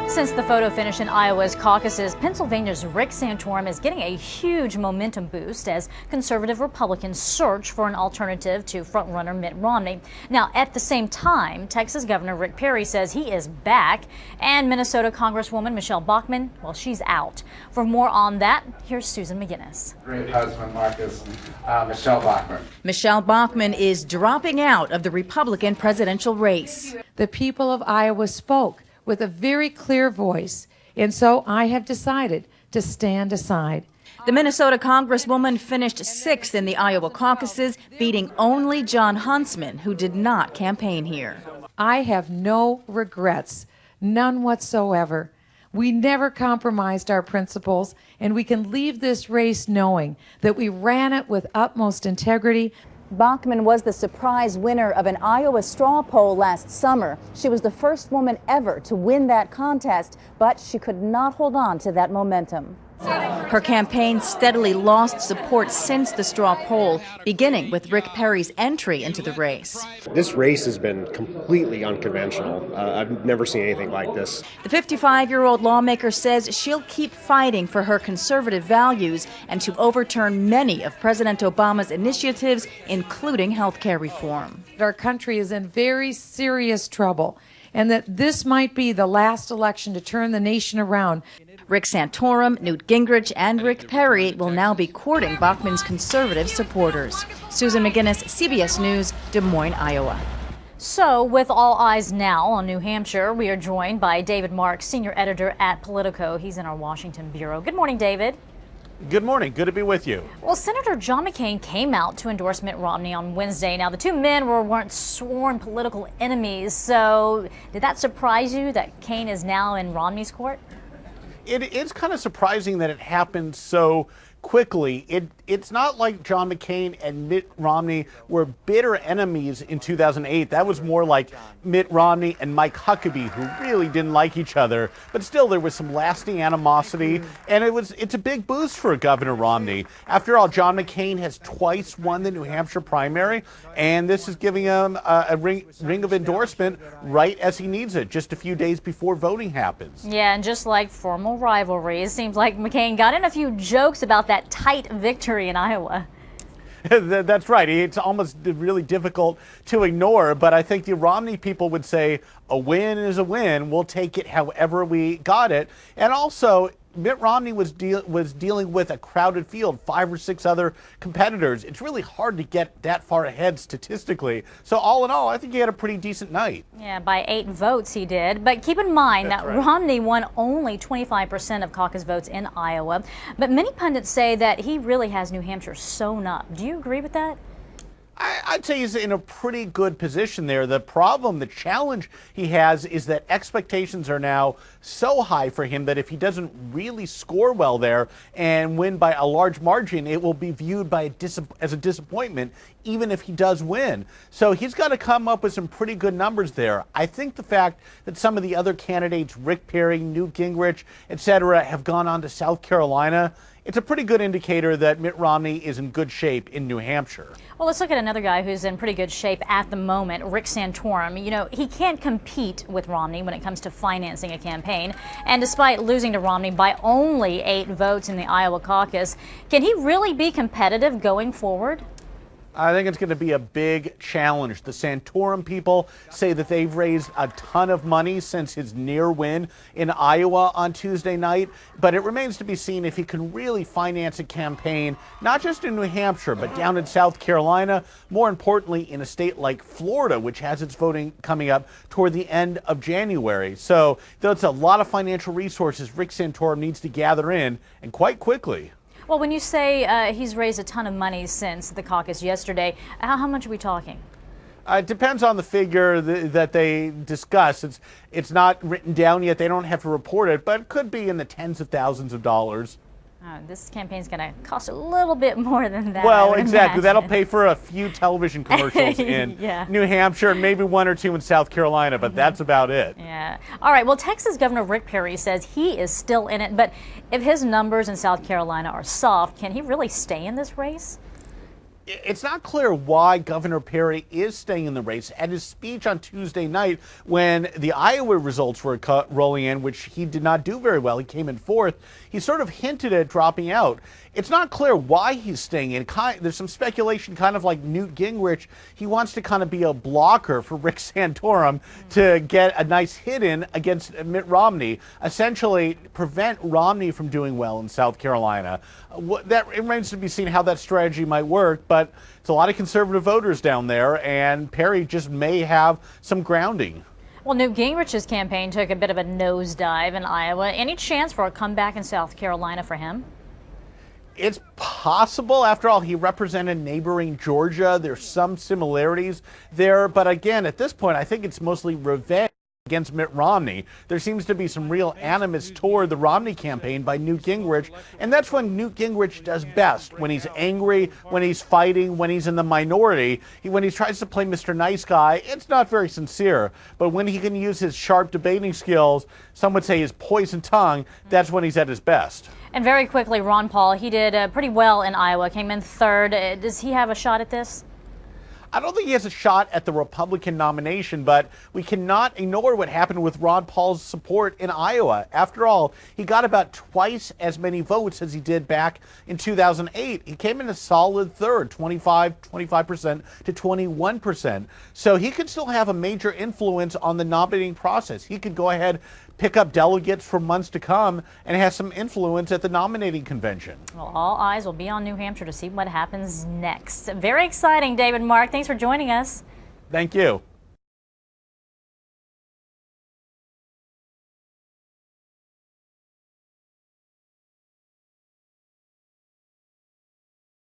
Since the photo finish in Iowa's caucuses, Pennsylvania's Rick Santorum is getting a huge momentum boost as conservative Republicans search for an alternative to frontrunner Mitt Romney. Now, at the same time, Texas Governor Rick Perry says he is back, and Minnesota Congresswoman Michelle Bachmann, well, she's out. For more on that, here's Susan McGinnis. Great husband, Marcus, Michelle Bachmann. Michelle Bachmann is dropping out of the Republican presidential race. The people of Iowa spoke with a very clear voice, and so I have decided to stand aside. The Minnesota Congresswoman finished sixth in the Iowa caucuses, beating only John Huntsman, who did not campaign here. I have no regrets, none whatsoever. We never compromised our principles, and we can leave this race knowing that we ran it with utmost integrity. Bachmann was the surprise winner of an Iowa straw poll last summer. She was the first woman ever to win that contest, but she could not hold on to that momentum. Her campaign steadily lost support since the straw poll, beginning with Rick Perry's entry into the race. This race has been completely unconventional. I've never seen anything like this. The 55-year-old lawmaker says she'll keep fighting for her conservative values and to overturn many of President Obama's initiatives, including health care reform. Our country is in very serious trouble, and that this might be the last election to turn the nation around. Rick Santorum, Newt Gingrich, and Rick Perry will now be courting Bachmann's conservative supporters. Susan McGinnis, CBS News, Des Moines, Iowa. So, with all eyes now on New Hampshire, we are joined by David Marks, senior editor at Politico. He's in our Washington bureau. Good morning, David. Good morning. Good to be with you. Well, Senator John McCain came out to endorse Mitt Romney on Wednesday. Now, the two men weren't sworn political enemies. So, did that surprise you that Cain is now in Romney's court? It is kind of surprising that it happened so quickly. It's not like John McCain and Mitt Romney were bitter enemies in 2008. That was more like Mitt Romney and Mike Huckabee, who really didn't like each other. But still, there was some lasting animosity, and it's a big boost for Governor Romney. After all, John McCain has twice won the New Hampshire primary, and this is giving him a ring of endorsement right as he needs it, just a few days before voting happens. Yeah, and just like formal rivalry, it seems like McCain got in a few jokes about that tight victory in Iowa. That's right. It's almost really difficult to ignore, but I think the Romney people would say a win is a win. We'll take it however we got it. And also, Mitt Romney was dealing with a crowded field, 5 or 6 other competitors. It's really hard to get that far ahead statistically. So all in all, I think he had a pretty decent night. Yeah, by 8 votes he did. But keep in mind That's that right. Romney won only 25% of caucus votes in Iowa. But many pundits say that he really has New Hampshire sewn up. Do you agree with that? I'd say he's in a pretty good position there. The problem, the challenge he has is that expectations are now so high for him that if he doesn't really score well there and win by a large margin, it will be viewed as a disappointment, even if he does win. So he's got to come up with some pretty good numbers there. I think the fact that some of the other candidates, Rick Perry, Newt Gingrich, etc., have gone on to South Carolina, it's a pretty good indicator that Mitt Romney is in good shape in New Hampshire. Well, let's look at another guy who's in pretty good shape at the moment, Rick Santorum. You know, he can't compete with Romney when it comes to financing a campaign. And despite losing to Romney by only 8 votes in the Iowa caucus, can he really be competitive going forward? I think it's going to be a big challenge. The Santorum people say that they've raised a ton of money since his near win in Iowa on Tuesday night, but it remains to be seen if he can really finance a campaign, not just in New Hampshire, but down in South Carolina, more importantly, in a state like Florida, which has its voting coming up toward the end of January. So that's a lot of financial resources Rick Santorum needs to gather in, and quite quickly. Well, when you say he's raised a ton of money since the caucus yesterday, how much are we talking? It depends on the figure that they discuss. It's not written down yet. They don't have to report it, but it could be in the tens of thousands of dollars. This campaign's going to cost a little bit more than that. Well, exactly. That'll pay for a few television commercials in Yeah. New Hampshire, maybe 1 or 2 in South Carolina, but that's about it. Yeah. All right. Well, Texas Governor Rick Perry says he is still in it, but if his numbers in South Carolina are soft, can he really stay in this race? It's not clear why Governor Perry is staying in the race. At his speech on Tuesday night, when the Iowa results were rolling in, which he did not do very well, he came in fourth, he sort of hinted at dropping out. It's not clear why he's staying in. There's some speculation, kind of like Newt Gingrich. He wants to kind of be a blocker for Rick Santorum to get a nice hit in against Mitt Romney, essentially prevent Romney from doing well in South Carolina. That remains to be seen how that strategy might work, but it's a lot of conservative voters down there, and Perry just may have some grounding. Well, Newt Gingrich's campaign took a bit of a nosedive in Iowa. Any chance for a comeback in South Carolina for him? It's possible. After all, he represented neighboring Georgia. There's some similarities there. But again, at this point, I think it's mostly revenge against Mitt Romney. There seems to be some real animus toward the Romney campaign by Newt Gingrich, and that's when Newt Gingrich does best, when he's angry, when he's fighting, when he's in the minority. When he tries to play Mr. Nice Guy, it's not very sincere, but when he can use his sharp debating skills, some would say his poison tongue, that's when he's at his best. And very quickly, Ron Paul, he did pretty well in Iowa, came in third. Does he have a shot at this? I don't think he has a shot at the Republican nomination, but we cannot ignore what happened with Ron Paul's support in Iowa. After all, he got about twice as many votes as he did back in 2008. He came in a solid third, 25% to 21%. So he could still have a major influence on the nominating process. He could go ahead, pick up delegates for months to come, and have some influence at the nominating convention. Well, all eyes will be on New Hampshire to see what happens next. Very exciting, David Mark. Thanks for joining us. Thank you.